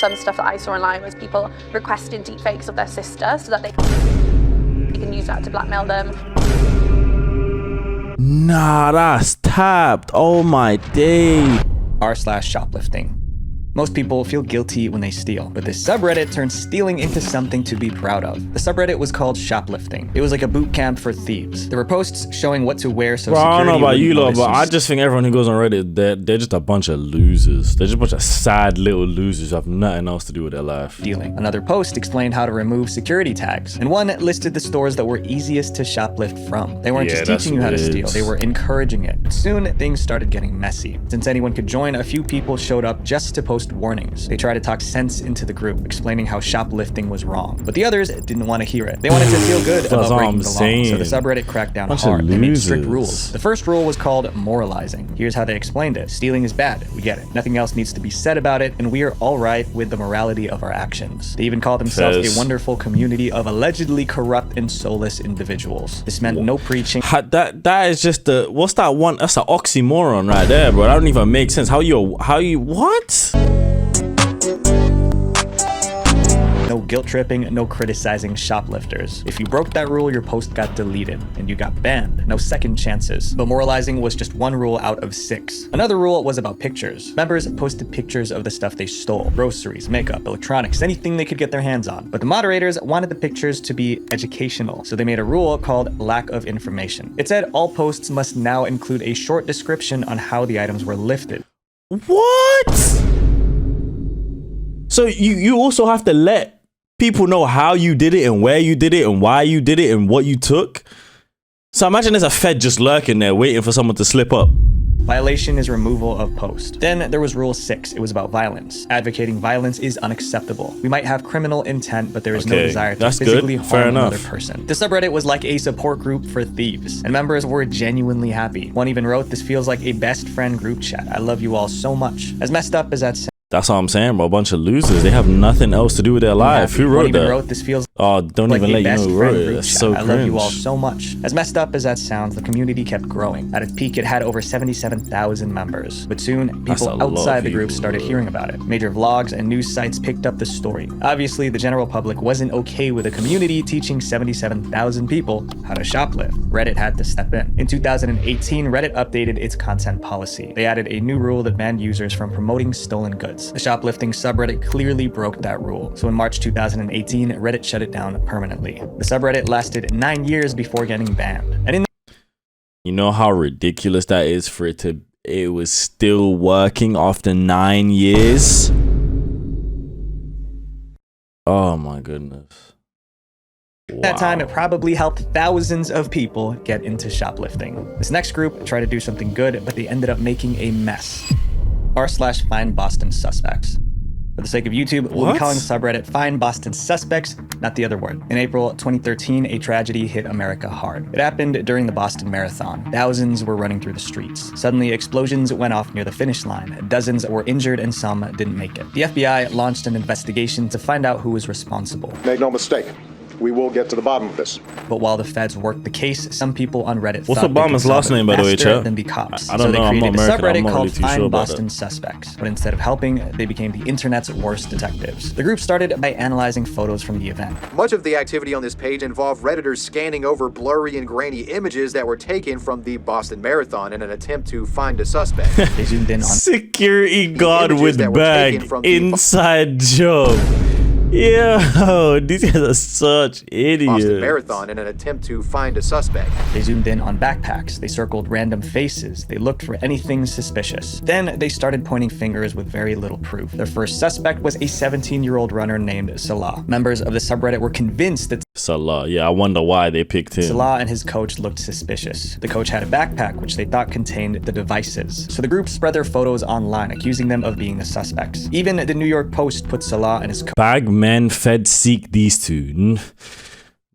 some stuff that I saw online was people requesting deepfakes of their sister so that they can use that to blackmail them. Nah, that's tapped. Oh my day. r/shoplifting. Most people feel guilty when they steal, but this subreddit turned stealing into something to be proud of. The subreddit was called Shoplifting. It was like a boot camp for thieves. There were posts showing what to wear so security I don't know about you lot, wouldn't but notice I just think everyone who goes on Reddit, they're just a bunch of losers. They're just a bunch of sad little losers who have nothing else to do with their life. stealing. Another post explained how to remove security tags, and one listed the stores that were easiest to shoplift from. They weren't just teaching you how to steal, they were encouraging it. But soon, things started getting messy. Since anyone could join, a few people showed up just to post warnings. They tried to talk sense into the group, explaining how shoplifting was wrong. But the others didn't want to hear it. They wanted to feel good about breaking the law, so the subreddit cracked down hard. They made strict rules. The first rule was called moralizing. Here's how they explained it. Stealing is bad, we get it. Nothing else needs to be said about it, and we are all right with the morality of our actions. They even called themselves a wonderful community of allegedly corrupt and soulless individuals. This meant no preaching. That is just the, what's that one? That's an oxymoron right there, bro. That don't even make sense. How you, what? No guilt tripping, no criticizing shoplifters. If you broke that rule, your post got deleted and you got banned. No second chances. But moralizing was just one rule out of 6. Another rule was about pictures. Members posted pictures of the stuff they stole. Groceries, makeup, electronics, anything they could get their hands on. But the moderators wanted the pictures to be educational, so they made a rule called lack of information. It said all posts must now include a short description on how the items were lifted. What? So you also have to let people know how you did it and where you did it and why you did it and what you took. So imagine there's a Fed just lurking there waiting for someone to slip up. Violation is removal of post. Then there was rule 6. It was about violence. Advocating violence is unacceptable. We might have criminal intent, but there is no desire to physically harm another person. The subreddit was like a support group for thieves, and members were genuinely happy. One even wrote, "This feels like a best friend group chat. I love you all so much." As messed up as that sounds. That's all I'm saying, bro. A bunch of losers. They have nothing else to do with their life. Who wrote that? This feels oh, don't like even let you know who wrote it. That's so cringe. I love you all so much. As messed up as that sounds, the community kept growing. At its peak, it had over 77,000 members. But soon, people outside the group started hearing about it. Major vlogs and news sites picked up the story. Obviously, the general public wasn't okay with a community teaching 77,000 people how to shoplift. Reddit had to step in. In 2018, Reddit updated its content policy. They added a new rule that banned users from promoting stolen goods. The shoplifting subreddit clearly broke that rule. So in March 2018, Reddit shut it down permanently. The subreddit lasted 9 years before getting banned. And you know how ridiculous that is for it was still working after 9 years? Oh my goodness. Wow. That time, it probably helped thousands of people get into shoplifting. This next group tried to do something good, but they ended up making a mess. r/find Boston suspects. For the sake of YouTube, we'll be calling the subreddit Find Boston Suspects, not the other word. In April 2013, a tragedy hit America hard. It happened during the Boston Marathon. Thousands were running through the streets. Suddenly, explosions went off near the finish line. Dozens were injured and some didn't make it. The FBI launched an investigation to find out who was responsible. Make no mistake, we will get to the bottom of this. But while the feds worked the case, some people on Reddit What's thought Obama's last name, by the way, chat? Than be cops. I don't know. So they created a subreddit called really Find sure Boston Suspects. But instead of helping, they became the internet's worst detectives. The group started by analyzing photos from the event. Much of the activity on this page involved Redditors scanning over blurry and grainy images that were taken from the Boston Marathon in an attempt to find a suspect. They zoomed in on security guard with bag, inside job. Yo, these guys are such idiots. Boston Marathon in an attempt to find a suspect. They zoomed in on backpacks. They circled random faces. They looked for anything suspicious. Then they started pointing fingers with very little proof. Their first suspect was a 17-year-old runner named Salah. Members of the subreddit were convinced that Salah, yeah, I wonder why they picked him. Salah and his coach looked suspicious. The coach had a backpack which they thought contained the devices. So the group spread their photos online, accusing them of being the suspects. Even the New York Post put Salah and his coach Bag men Fed seek these two.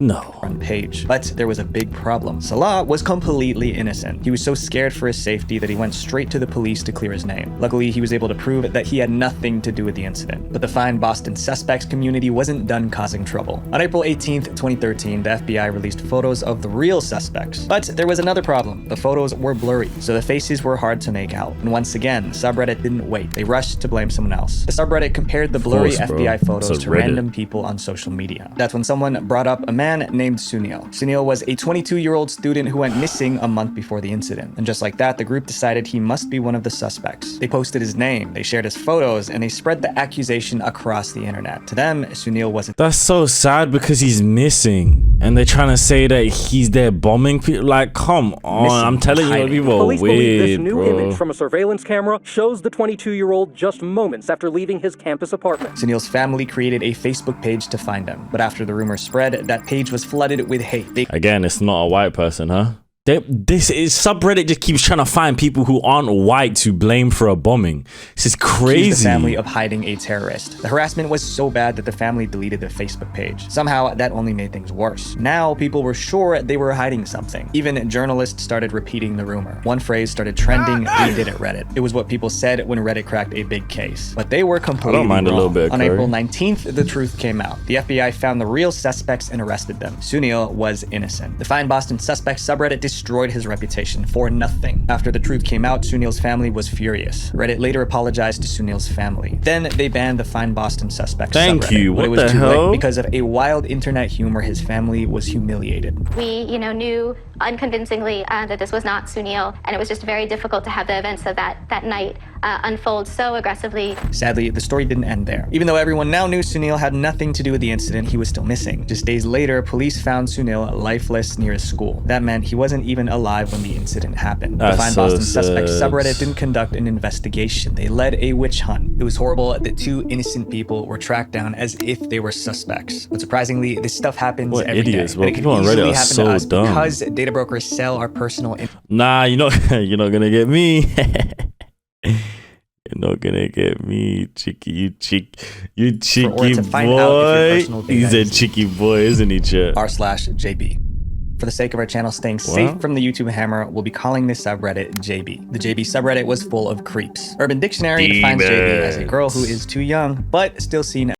No. Page. But there was a big problem. Salah was completely innocent. He was so scared for his safety that he went straight to the police to clear his name. Luckily, he was able to prove that he had nothing to do with the incident. But the fine Boston suspects community wasn't done causing trouble. On April 18th, 2013, the FBI released photos of the real suspects. But there was another problem. The photos were blurry, so the faces were hard to make out. And once again, the subreddit didn't wait. They rushed to blame someone else. The subreddit compared the blurry FBI photos to random people on social media. That's when someone brought up a man named Sunil. Sunil was a 22-year-old student who went missing a month before the incident. And just like that, the group decided he must be one of the suspects. They posted his name, they shared his photos, and they spread the accusation across the internet. To them, Sunil wasn't. That's so sad because he's missing. And they're trying to say that he's there bombing people. Like, come on. I'm telling you, people are Police believe this weird, new bro. image from a surveillance camera shows the 22-year-old just moments after leaving his campus apartment. Sunil's family created a Facebook page to find him. But after the rumor spread, that page was flooded with hate. Again, it's not a white person, huh? This is subreddit just keeps trying to find people who aren't white to blame for a bombing. This is crazy. The family of hiding a terrorist. The harassment was so bad that the family deleted the Facebook page. Somehow, that only made things worse. Now, people were sure they were hiding something. Even journalists started repeating the rumor. One phrase started trending, we did it Reddit. It was what people said when Reddit cracked a big case. But they were completely wrong. a little bit, On Corey. April 19th, the truth came out. The FBI found the real suspects and arrested them. Sunil was innocent. The fine Boston suspect subreddit destroyed his reputation for nothing. After the truth came out, Sunil's family was furious. Reddit later apologized to Sunil's family. Then they banned the fine Boston suspect Thank subreddit. you. But What it was the too hell? late because of a wild internet humor. His family was humiliated. We, knew unconvincingly that this was not Sunil, and it was just very difficult to have the events of that night unfold so aggressively. Sadly, the story didn't end there. Even though everyone now knew Sunil had nothing to do with the incident, he was still missing. Just days later, police found Sunil lifeless near his school. That meant he wasn't even alive when the incident happened. The fine Boston suspect subreddit didn't conduct an investigation. They led a witch hunt. It was horrible that two innocent people were tracked down as if they were suspects. But surprisingly, this stuff happens every idiots, day. bro. And it could People on Reddit easily are happen so to us dumb. because data brokers sell our personal Nah, you're not gonna get me. You're not gonna get me, cheeky. You cheeky to find out if your boy. personal data He's a is- cheeky boy, isn't he, chat? r/JB. For the sake of our channel staying safe from the YouTube hammer, we'll be calling this subreddit JB. The JB subreddit was full of creeps. Urban Dictionary defines JB as a girl who is too young, but still seen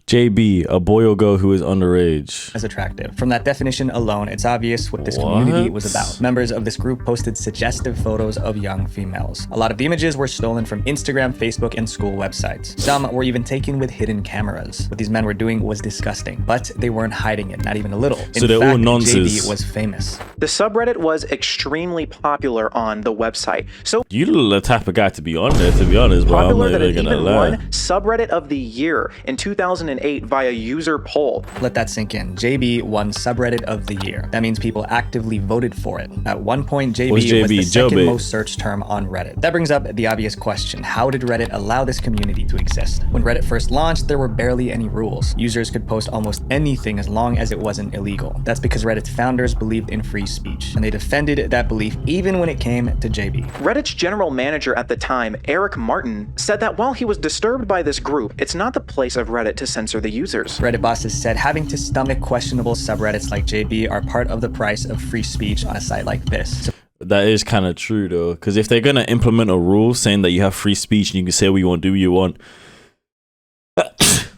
JB, a boy or girl who is underage. as attractive. From that definition alone, it's obvious what this community was about. Members of this group posted suggestive photos of young females. A lot of the images were stolen from Instagram, Facebook, and school websites. Some were even taken with hidden cameras. What these men were doing was disgusting, but they weren't hiding it, not even a little. So they're all nonsense. JB was famous. The subreddit was extremely popular on the website. So You look the type of guy to be on there, to be honest, bro. I'm popular not that it even gonna even lie. won Subreddit of the Year in 2008 via user poll. Let that sink in. JB won subreddit of the year. That means people actively voted for it. At one point, JB What's was JB? the second Jobbit. most searched term on Reddit. That brings up the obvious question. How did Reddit allow this community to exist? When Reddit first launched, there were barely any rules. Users could post almost anything as long as it wasn't illegal. That's because Reddit's founders believed in free speech, and they defended that belief even when it came to JB. Reddit's general manager at the time, Eric Martin, said that while he was disturbed by this group, it's not the place of Reddit to censor the users. Reddit bosses said having to stomach questionable subreddits like JB are part of the price of free speech on a site like this. So That is kind of true, though, because if they're gonna implement a rule saying that you have free speech and you can say what you want, do what you want,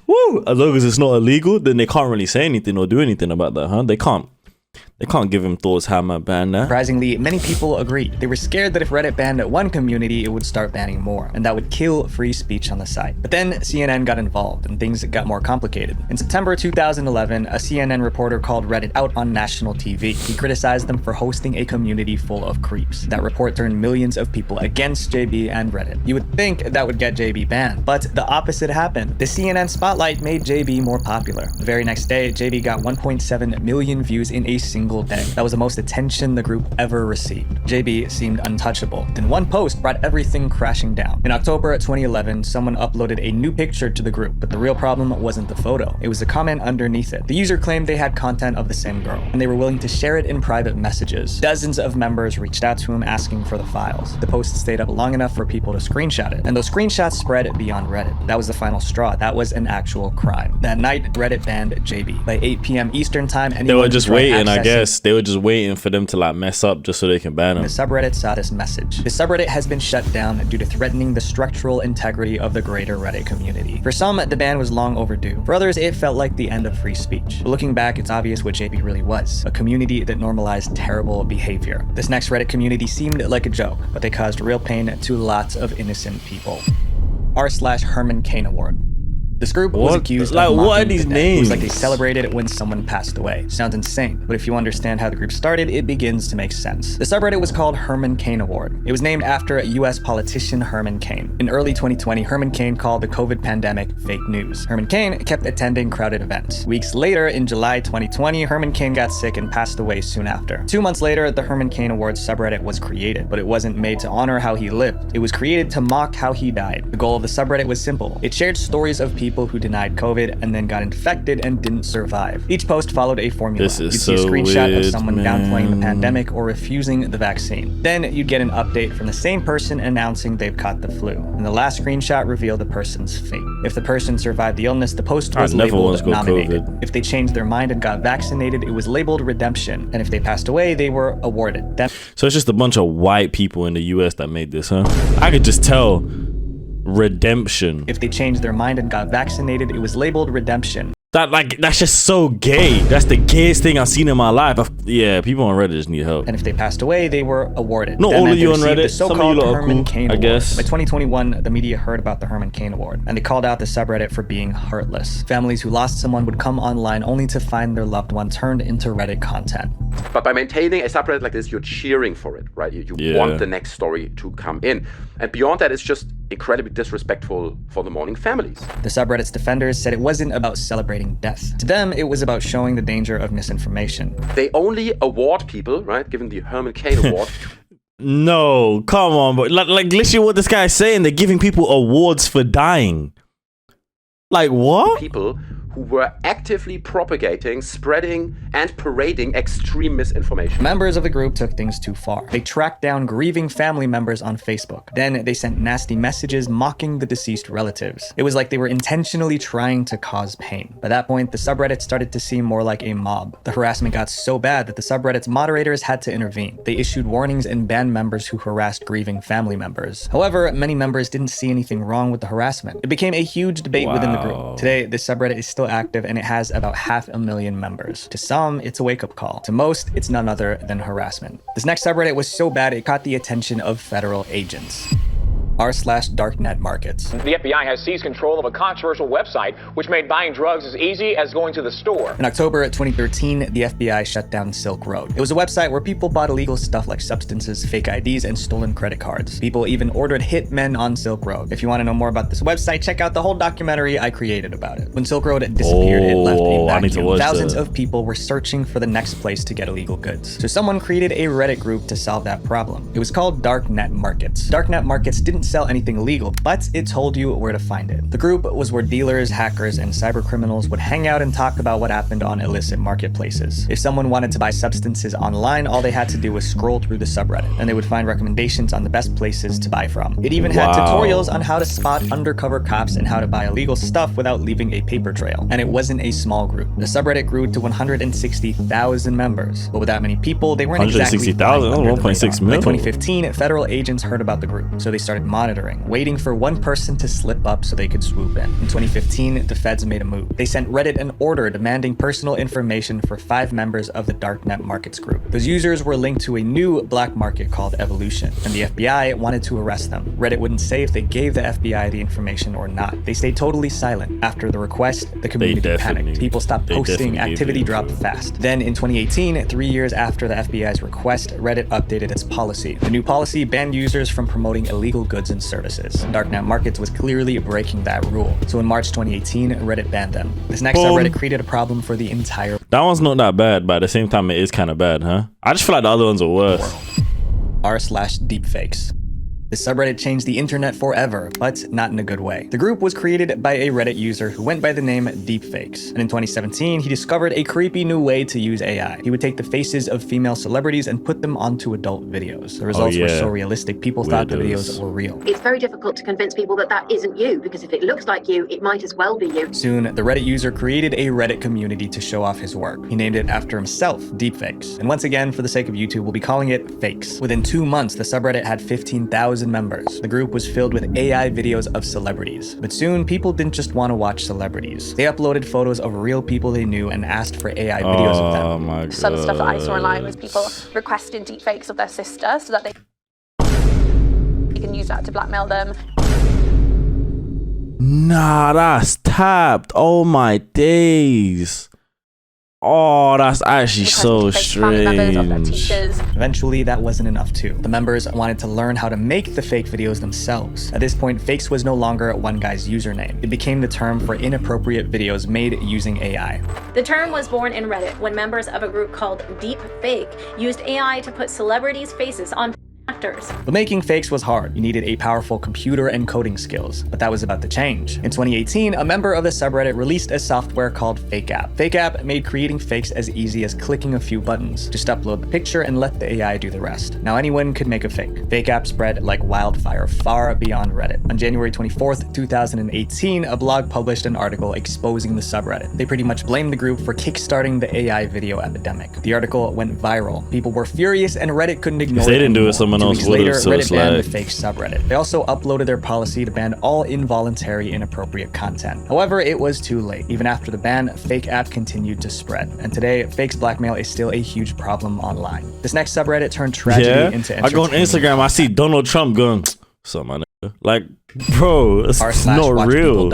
woo, as long as it's not illegal, then they can't really say anything or do anything about that, huh? They can't give him Thor's hammer ban there. surprisingly, many people agreed. They were scared that if Reddit banned one community, it would start banning more, and that would kill free speech on the site. But then CNN got involved, and things got more complicated. In September 2011, a CNN reporter called Reddit out on national TV. He criticized them for hosting a community full of creeps. That report turned millions of people against JB and Reddit. You would think that would get JB banned, but the opposite happened. The CNN spotlight made JB more popular. The very next day, JB got 1.7 million views in a single single day. That was the most attention the group ever received. JB seemed untouchable. Then one post brought everything crashing down. In October 2011, someone uploaded a new picture to the group, but the real problem wasn't the photo. It was the comment underneath it. The user claimed they had content of the same girl, and they were willing to share it in private messages. Dozens of members reached out to him asking for the files. The post stayed up long enough for people to screenshot it, and those screenshots spread beyond Reddit. That was the final straw. That was an actual crime. That night, Reddit banned JB. By 8 p.m. Eastern time, they were just waiting, I guess. They were just waiting for them to like mess up just so they can ban them. The subreddit saw this message. The subreddit has been shut down due to threatening the structural integrity of the greater Reddit community. For some, the ban was long overdue. For others, it felt like the end of free speech. But looking back, it's obvious what JB really was. A community that normalized terrible behavior. This next Reddit community seemed like a joke, but they caused real pain to lots of innocent people. r/Herman Kane Award. This group was accused of what are these names? It was like they celebrated when someone passed away. Sounds insane, but if you understand how the group started, it begins to make sense. The subreddit was called Herman Kane Award. It was named after US politician Herman Kane. In early 2020, Herman Kane called the COVID pandemic fake news. Herman Kane kept attending crowded events. Weeks later, in July 2020, Herman Kane got sick and passed away soon after. 2 months later, the Herman Kane Award subreddit was created, but it wasn't made to honor how he lived. It was created to mock how he died. The goal of the subreddit was simple. It shared stories of people who denied COVID and then got infected and didn't survive. Each post followed a formula. You'd see a screenshot of someone downplaying the pandemic or refusing the vaccine. Then you'd get an update from the same person announcing they've caught the flu. And the last screenshot revealed the person's fate. If the person survived the illness, the post was labeled nominated. If they changed their mind and got vaccinated, it was labeled redemption. And if they passed away, they were awarded. So it's just a bunch of white people in the US that made this, huh? I could just tell. Redemption. If they changed their mind and got vaccinated, it was labeled redemption. That's just so gay. That's the gayest thing I've seen in my life. Yeah, people on Reddit just need help. And if they passed away, they were awarded. Not all of you on Reddit. Some of you are cool, Kane I guess. By 2021, the media heard about the Herman Kane Award, and they called out the subreddit for being heartless. Families who lost someone would come online only to find their loved one turned into Reddit content. But by maintaining a subreddit like this, you're cheering for it, right? You want the next story to come in. And beyond that, it's just incredibly disrespectful for the mourning families. The subreddit's defenders said it wasn't about celebrating death. To them, it was about showing the danger of misinformation. They only award people, right, given the Herman Kane Award. No, come on, but like literally what this guy is saying, they're giving people awards for dying. Like what? People who were actively propagating, spreading, and parading extreme misinformation. Members of the group took things too far. They tracked down grieving family members on Facebook. Then they sent nasty messages mocking the deceased relatives. It was like they were intentionally trying to cause pain. By that point, the subreddit started to seem more like a mob. The harassment got so bad that the subreddit's moderators had to intervene. They issued warnings and banned members who harassed grieving family members. However, many members didn't see anything wrong with the harassment. It became a huge debate within the group. Today, the subreddit is still active and it has about 500,000 members. To some, it's a wake-up call. To most, it's none other than harassment. This next subreddit was so bad it caught the attention of federal agents. r/Darknet Markets. The FBI has seized control of a controversial website which made buying drugs as easy as going to the store. In October 2013, the FBI shut down Silk Road. It was a website where people bought illegal stuff like substances, fake IDs, and stolen credit cards. People even ordered hitmen on Silk Road. If you want to know more about this website, check out the whole documentary I created about it. When Silk Road disappeared, it left a vacuum. Thousands of people were searching for the next place to get illegal goods. So someone created a Reddit group to solve that problem. It was called Darknet Markets. Darknet Markets didn't sell anything illegal, but it told you where to find it. The group was where dealers, hackers, and cyber criminals would hang out and talk about what happened on illicit marketplaces. If someone wanted to buy substances online, all they had to do was scroll through the subreddit, and they would find recommendations on the best places to buy from. It even had tutorials on how to spot undercover cops and how to buy illegal stuff without leaving a paper trail. And it wasn't a small group. The subreddit grew to 160,000 members. But with that many people, they weren't exactly 160,000? 1.6 million. By 2015, federal agents heard about the group, so they started monitoring, waiting for one person to slip up so they could swoop in. In 2015, the feds made a move. They sent Reddit an order demanding personal information for 5 members of the Darknet Markets group. Those users were linked to a new black market called Evolution, and the FBI wanted to arrest them. Reddit wouldn't say if they gave the FBI the information or not. They stayed totally silent. After the request, the community panicked. People stopped posting, activity dropped fast. Then in 2018, 3 years after the FBI's request, Reddit updated its policy. The new policy banned users from promoting illegal goods goods and services. Darknet Markets was clearly breaking that rule. So in March 2018, Reddit banned them. This next subreddit created a problem for the entire That one's not that bad, but at the same time, it is kind of bad, huh? I just feel like the other ones are worse. r/deepfakes. This subreddit changed the internet forever, but not in a good way. The group was created by a Reddit user who went by the name Deepfakes, and in 2017, he discovered a creepy new way to use AI. He would take the faces of female celebrities and put them onto adult videos. The results were so realistic, people thought the videos were real. It's very difficult to convince people that that isn't you, because if it looks like you, it might as well be you. Soon, the Reddit user created a Reddit community to show off his work. He named it after himself, Deepfakes. And once again, for the sake of YouTube, we'll be calling it Fakes. Within 2 months, the subreddit had 15,000 members. The group was filled with AI videos of celebrities. But soon, people didn't just want to watch celebrities. They uploaded photos of real people they knew and asked for AI videos of them. Oh my God. Some stuff that I saw online was people requesting deepfakes of their sister so that they can use that to blackmail them. Nah, that's tapped. Oh my days. Oh, that's actually so strange. Eventually, that wasn't enough too. The members wanted to learn how to make the fake videos themselves. At this point, fakes was no longer one guy's username. It became the term for inappropriate videos made using AI. The term was born in Reddit when members of a group called Deepfake used AI to put celebrities' faces on actors. But making fakes was hard. You needed a powerful computer and coding skills, but that was about to change. In 2018, a member of the subreddit released a software called FakeApp. FakeApp made creating fakes as easy as clicking a few buttons. Just upload the picture and let the AI do the rest. Now anyone could make a fake. FakeApp spread like wildfire far beyond Reddit. On January 24th, 2018, a blog published an article exposing the subreddit. They pretty much blamed the group for kickstarting the AI video epidemic. The article went viral. People were furious and Reddit couldn't ignore it. If they didn't do it, someone 2 else weeks would later, have. So Reddit it's banned like the fake subreddit. They also uploaded their policy to ban all involuntary inappropriate content. However, it was too late. Even after the ban, FakeApp continued to spread. And today, fakes blackmail is still a huge problem online. This next subreddit turned tragedy into entertainment. I go on Instagram, I see Donald Trump going, "What's my nigga?" Like, bro, it's not real.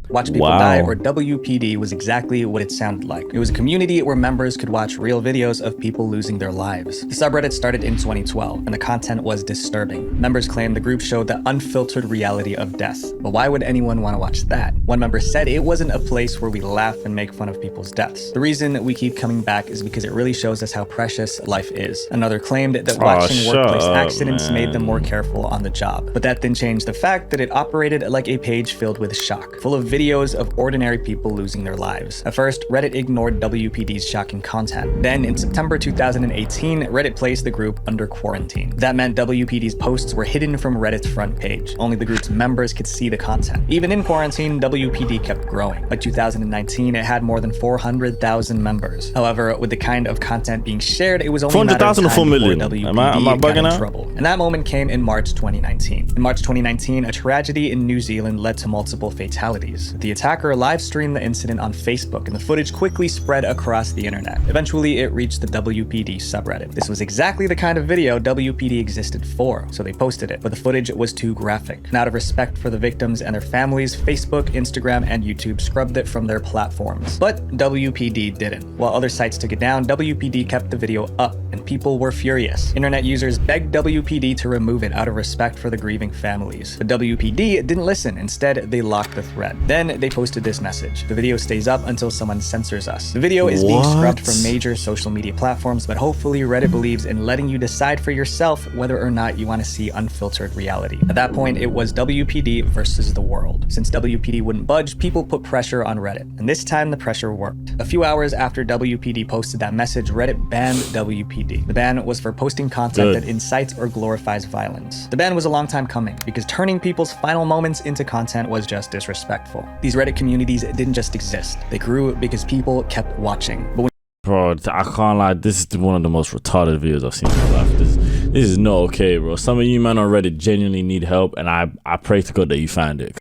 Watch People Die, or WPD, was exactly what it sounded like. It was a community where members could watch real videos of people losing their lives. The subreddit started in 2012, and the content was disturbing. Members claimed the group showed the unfiltered reality of death. But why would anyone want to watch that? One member said it wasn't a place where we laugh and make fun of people's deaths. The reason we keep coming back is because it really shows us how precious life is. Another claimed that watching workplace accidents made them more careful on the job. But that didn't change the fact that it operated like a page filled with shock, full of videos of ordinary people losing their lives. At first, Reddit ignored WPD's shocking content. Then, in September 2018, Reddit placed the group under quarantine. That meant WPD's posts were hidden from Reddit's front page. Only the group's members could see the content. Even in quarantine, WPD kept growing. By 2019, it had more than 400,000 members. However, with the kind of content being shared, it was only 400,000 or 4 million. WPD Am I bugging out? Trouble. And that moment came in March 2019. In March 2019, a tragedy in New Zealand led to multiple fatalities. The attacker live streamed the incident on Facebook, and the footage quickly spread across the internet. Eventually, it reached the WPD subreddit. This was exactly the kind of video WPD existed for, so they posted it, but the footage was too graphic. And out of respect for the victims and their families, Facebook, Instagram, and YouTube scrubbed it from their platforms. But WPD didn't. While other sites took it down, WPD kept the video up, and people were furious. Internet users begged WPD to remove it out of respect for the grieving families. But WPD didn't listen. Instead, they locked the thread. Then they posted this message: "The video stays up until someone censors us." The video is being scrubbed from major social media platforms, but hopefully Reddit believes in letting you decide for yourself whether or not you want to see unfiltered reality. At that point, it was WPD versus the world. Since WPD wouldn't budge, people put pressure on Reddit, and this time the pressure worked. A few hours after WPD posted that message, Reddit banned WPD. The ban was for posting content that incites or glorifies violence. The ban was a long time coming, because turning people's final moments into content was just disrespectful. These Reddit communities didn't just exist. They grew because people kept watching. But bro, I can't lie, this is one of the most retarded videos I've seen in my life. This is not okay, bro. Some of you men on Reddit genuinely need help, and I pray to God that you find it.